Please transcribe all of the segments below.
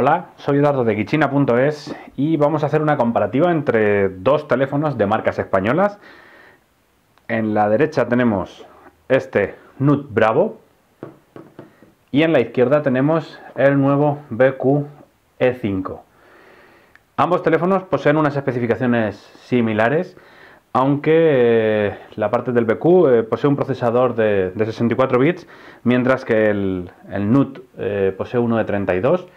Hola, soy Eduardo de Kichina.es y vamos a hacer una comparativa entre dos teléfonos de marcas españolas. En la derecha tenemos este Note Bravo y en la izquierda tenemos el nuevo BQ E5. Ambos teléfonos poseen unas especificaciones similares, aunque la parte del BQ posee un procesador de 64 bits, mientras que el Note posee uno de 32.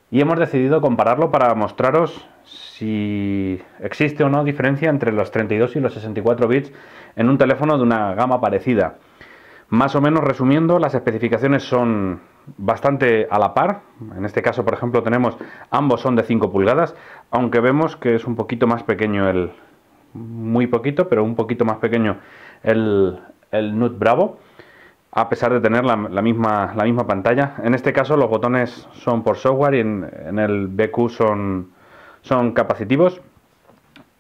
Y hemos decidido compararlo para mostraros si existe o no diferencia entre los 32 y los 64 bits en un teléfono de una gama parecida. Más o menos resumiendo, las especificaciones son bastante a la par. En este caso, por ejemplo, tenemos ambos son de 5 pulgadas, aunque vemos que es un poquito más pequeño muy poquito, pero un poquito más pequeño el Note Bravo, a pesar de tener la misma pantalla. En este caso los botones son por software y en el BQ son capacitivos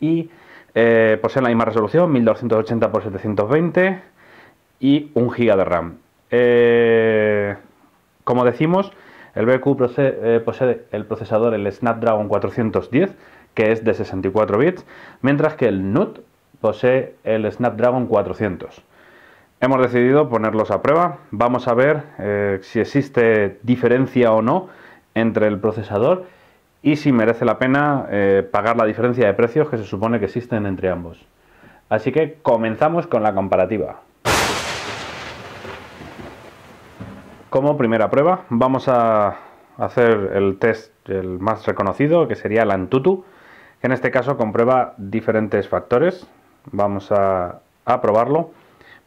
y poseen la misma resolución, 1280 x 720 y 1 GB de RAM. Como decimos, el BQ posee el procesador, el Snapdragon 410, que es de 64 bits, mientras que el Note posee el Snapdragon 400. Hemos decidido ponerlos a prueba. Vamos a ver si existe diferencia o no entre el procesador y si merece la pena pagar la diferencia de precios que se supone que existen entre ambos. Así que comenzamos con la comparativa. Como primera prueba vamos a hacer el test el más reconocido, que sería el Antutu, que en este caso comprueba diferentes factores. Vamos a probarlo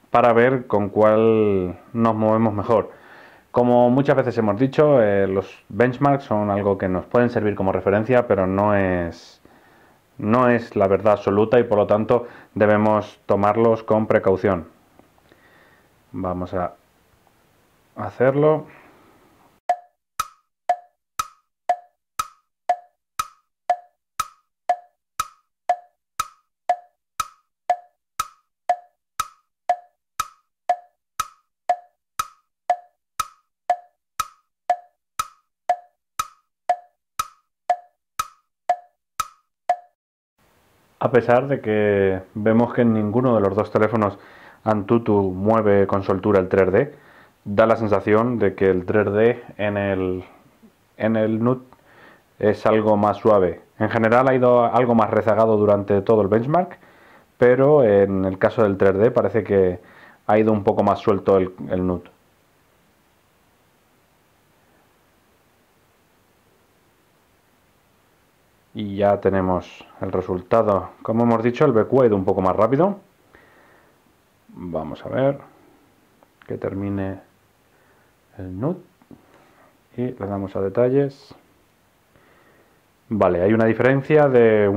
para ver con cuál nos movemos mejor. Como muchas veces hemos dicho, los benchmarks son algo que nos pueden servir como referencia, pero no es la verdad absoluta y por lo tanto debemos tomarlos con precaución. Vamos a hacerlo. A pesar de que vemos que en ninguno de los dos teléfonos Antutu mueve con soltura el 3D, da la sensación de que el 3D en el Note es algo más suave. En general ha ido algo más rezagado durante todo el benchmark, pero en el caso del 3D parece que ha ido un poco más suelto el Note. Y ya tenemos el resultado. Como hemos dicho, el BQ ha ido un poco más rápido. Vamos a ver que termine el Note y le damos a detalles. Vale, hay una diferencia de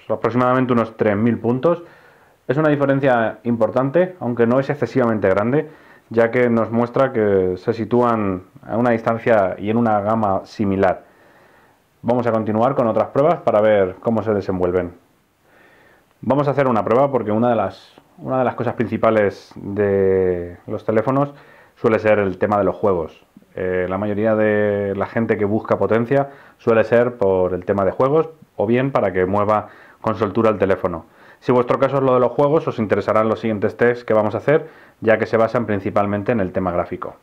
aproximadamente unos 3000 puntos. Es una diferencia importante, aunque no es excesivamente grande, ya que nos muestra que se sitúan a una distancia y en una gama similar. Vamos a continuar con otras pruebas para ver cómo se desenvuelven. Vamos a hacer una prueba porque una de las cosas principales de los teléfonos suele ser el tema de los juegos. La mayoría de la gente que busca potencia suele ser por el tema de juegos o bien para que mueva con soltura el teléfono. Si vuestro caso es lo de los juegos, os interesarán los siguientes tests que vamos a hacer, ya que se basan principalmente en el tema gráfico.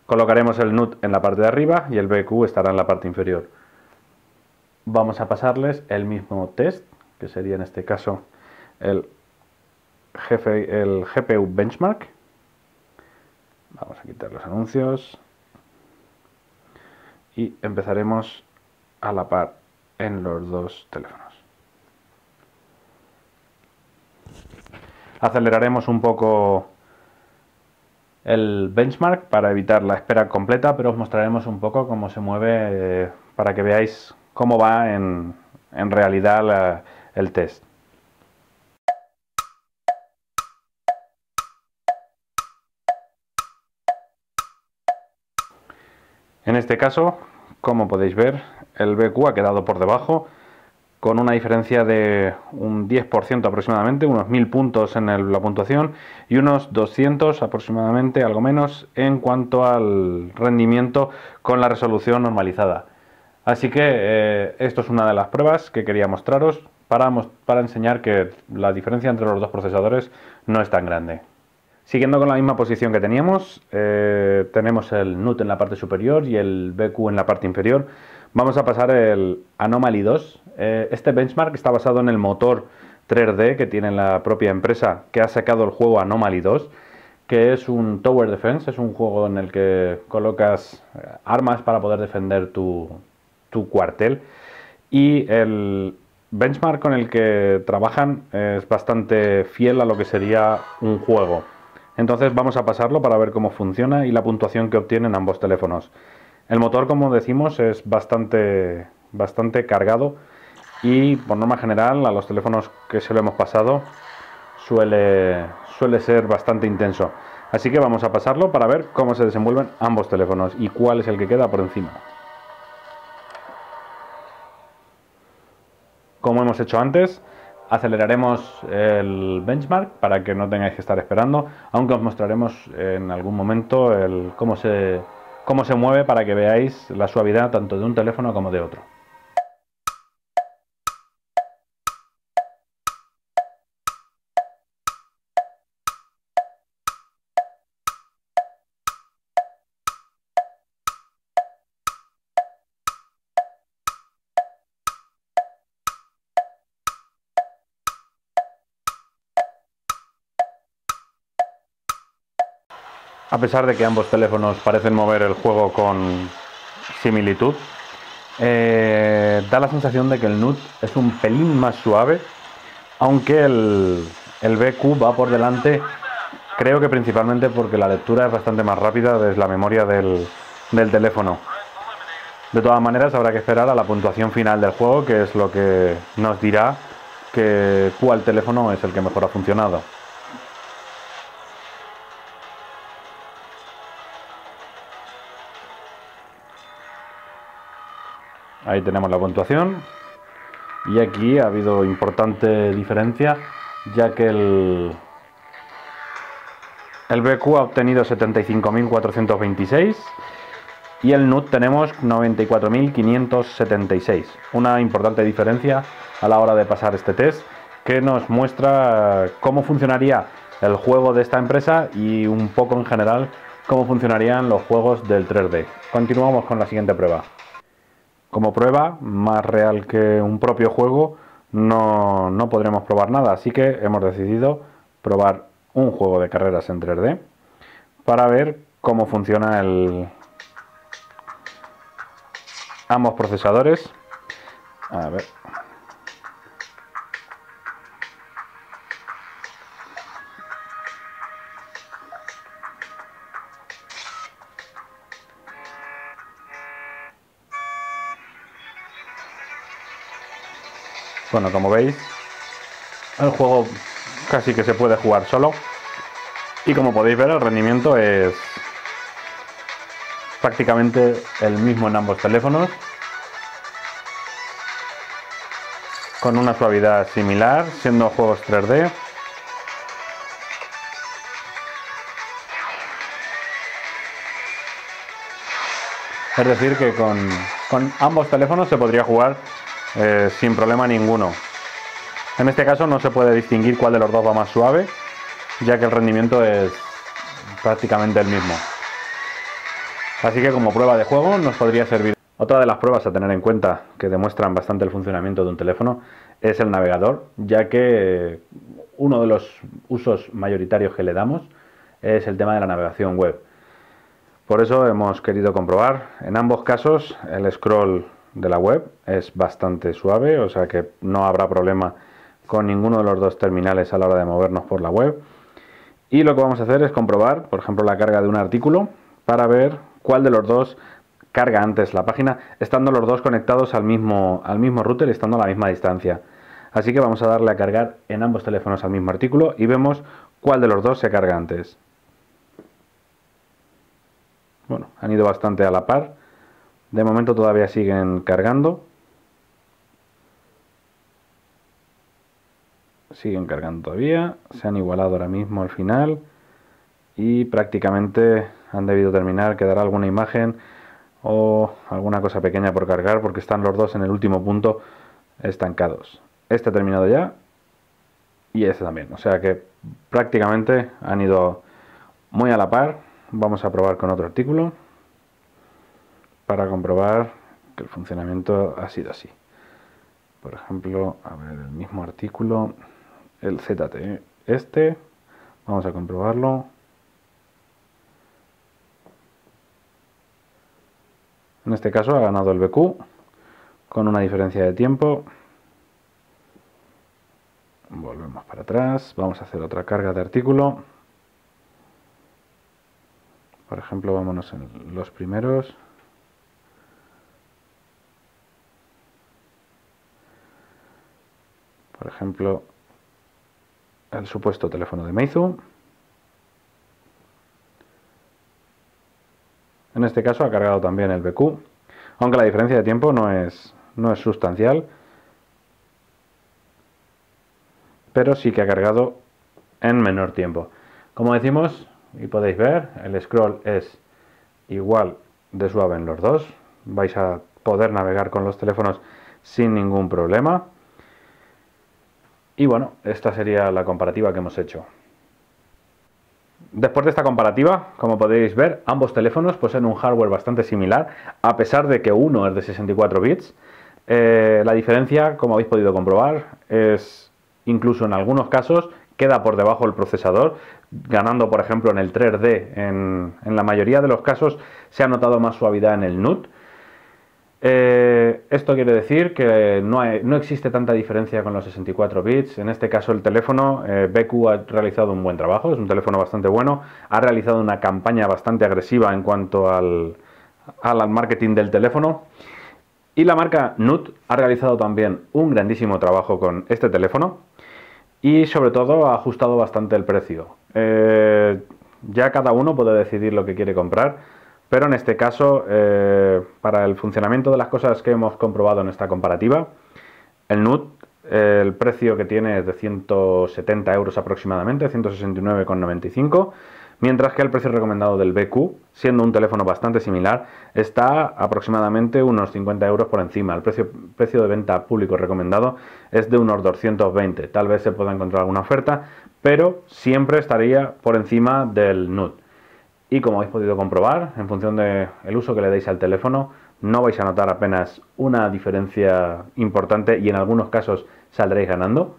Colocaremos el Note en la parte de arriba y el BQ estará en la parte inferior. Vamos a pasarles el mismo test, que sería en este caso el GPU Benchmark. Vamos a quitar los anuncios y empezaremos a la par en los dos teléfonos. Aceleraremos un poco el benchmark para evitar la espera completa, pero os mostraremos un poco cómo se mueve para que veáis cómo va en realidad el test. En este caso, como podéis ver, el BQ ha quedado por debajo, con una diferencia de un 10% aproximadamente, unos 1000 puntos en la puntuación y unos 200 aproximadamente, algo menos, en cuanto al rendimiento con la resolución normalizada. Así que esto es una de las pruebas que quería mostraros para enseñar que la diferencia entre los dos procesadores no es tan grande. Siguiendo con la misma posición que teníamos, tenemos el NUT en la parte superior y el BQ en la parte inferior. Vamos a pasar el Anomaly 2. Este benchmark está basado en el motor 3D que tiene la propia empresa que ha sacado el juego Anomaly 2, que es un Tower Defense, es un juego en el que colocas armas para poder defender tu cuartel. Y el benchmark con el que trabajan es bastante fiel a lo que sería un juego. Entonces vamos a pasarlo para ver cómo funciona y la puntuación que obtienen ambos teléfonos. El motor, como decimos, es bastante cargado y por norma general a los teléfonos que se lo hemos pasado suele ser bastante intenso. Así que vamos a pasarlo para ver cómo se desenvuelven ambos teléfonos y cuál es el que queda por encima. Como hemos hecho antes, aceleraremos el benchmark para que no tengáis que estar esperando, aunque os mostraremos en algún momento cómo se mueve para que veáis la suavidad tanto de un teléfono como de otro. A pesar de que ambos teléfonos parecen mover el juego con similitud, da la sensación de que el NUT es un pelín más suave, aunque el BQ va por delante, creo que principalmente porque la lectura es bastante más rápida desde la memoria del teléfono. De todas maneras, habrá que esperar a la puntuación final del juego, que es lo que nos dirá cuál teléfono es el que mejor ha funcionado. Ahí tenemos la puntuación y aquí ha habido importante diferencia, ya que el BQ ha obtenido 75.426 y el NUT tenemos 94.576. Una importante diferencia a la hora de pasar este test que nos muestra cómo funcionaría el juego de esta empresa y un poco en general cómo funcionarían los juegos del 3D. Continuamos con la siguiente prueba. Como prueba, más real que un propio juego, no podremos probar nada, así que hemos decidido probar un juego de carreras en 3D para ver cómo funciona ambos procesadores. A ver. Bueno, como veis, el juego casi que se puede jugar solo. Y como podéis ver, el rendimiento es prácticamente el mismo en ambos teléfonos, con una suavidad similar, siendo juegos 3D. Es decir, que con ambos teléfonos se podría jugar sin problema ninguno. En este caso no se puede distinguir cuál de los dos va más suave, ya que el rendimiento es prácticamente el mismo. Así que como prueba de juego nos podría servir. Otra de las pruebas a tener en cuenta que demuestran bastante el funcionamiento de un teléfono es el navegador, ya que uno de los usos mayoritarios que le damos es el tema de la navegación web. Por eso hemos querido comprobar. En ambos casos el scroll de la web es bastante suave, o sea que no habrá problema con ninguno de los dos terminales a la hora de movernos por la web. Y lo que vamos a hacer es comprobar, por ejemplo, la carga de un artículo para ver cuál de los dos carga antes la página, estando los dos conectados al mismo router y estando a la misma distancia. Así que vamos a darle a cargar en ambos teléfonos al mismo artículo y vemos cuál de los dos se carga antes. Bueno, han ido bastante a la par. De momento todavía siguen cargando. Siguen cargando todavía. Se han igualado ahora mismo al final. Y prácticamente han debido terminar. Quedará alguna imagen o alguna cosa pequeña por cargar, porque están los dos en el último punto estancados. Este ha terminado ya y este también, o sea que prácticamente han ido muy a la par. Vamos a probar con otro artículo para comprobar que el funcionamiento ha sido así. Por ejemplo, a ver, el mismo artículo, el ZTE, vamos a comprobarlo. En este caso ha ganado el BQ con una diferencia de tiempo. Volvemos para atrás, vamos a hacer otra carga de artículo. Por ejemplo, vámonos en los primeros. Por ejemplo, el supuesto teléfono de Meizu. En este caso ha cargado también el BQ, aunque la diferencia de tiempo no es sustancial, pero sí que ha cargado en menor tiempo. Como decimos, y podéis ver, el scroll es igual de suave en los dos. Vais a poder navegar con los teléfonos sin ningún problema. Y bueno, esta sería la comparativa que hemos hecho. Después de esta comparativa, como podéis ver, ambos teléfonos poseen un hardware bastante similar, a pesar de que uno es de 64 bits. La diferencia, como habéis podido comprobar, es incluso en algunos casos queda por debajo del procesador, ganando por ejemplo en el 3D. En la mayoría de los casos se ha notado más suavidad en el NUT. Esto quiere decir que no existe tanta diferencia con los 64 bits. En este caso el teléfono, BQ ha realizado un buen trabajo, es un teléfono bastante bueno, ha realizado una campaña bastante agresiva en cuanto al marketing del teléfono. Y la marca NUT ha realizado también un grandísimo trabajo con este teléfono y sobre todo ha ajustado bastante el precio. Ya cada uno puede decidir lo que quiere comprar. Pero en este caso, para el funcionamiento de las cosas que hemos comprobado en esta comparativa, el NUT, el precio que tiene es de 170 euros aproximadamente, 169,95, mientras que el precio recomendado del BQ, siendo un teléfono bastante similar, está aproximadamente unos 50 euros por encima. El precio de venta público recomendado es de unos 220. Tal vez se pueda encontrar alguna oferta, pero siempre estaría por encima del NUT. Y como habéis podido comprobar, en función del uso que le deis al teléfono, no vais a notar apenas una diferencia importante y en algunos casos saldréis ganando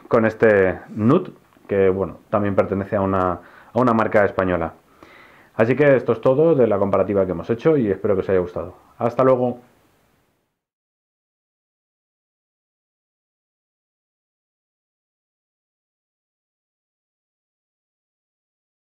con este NUT, que bueno, también pertenece a una marca española. Así que esto es todo de la comparativa que hemos hecho y espero que os haya gustado. Hasta luego.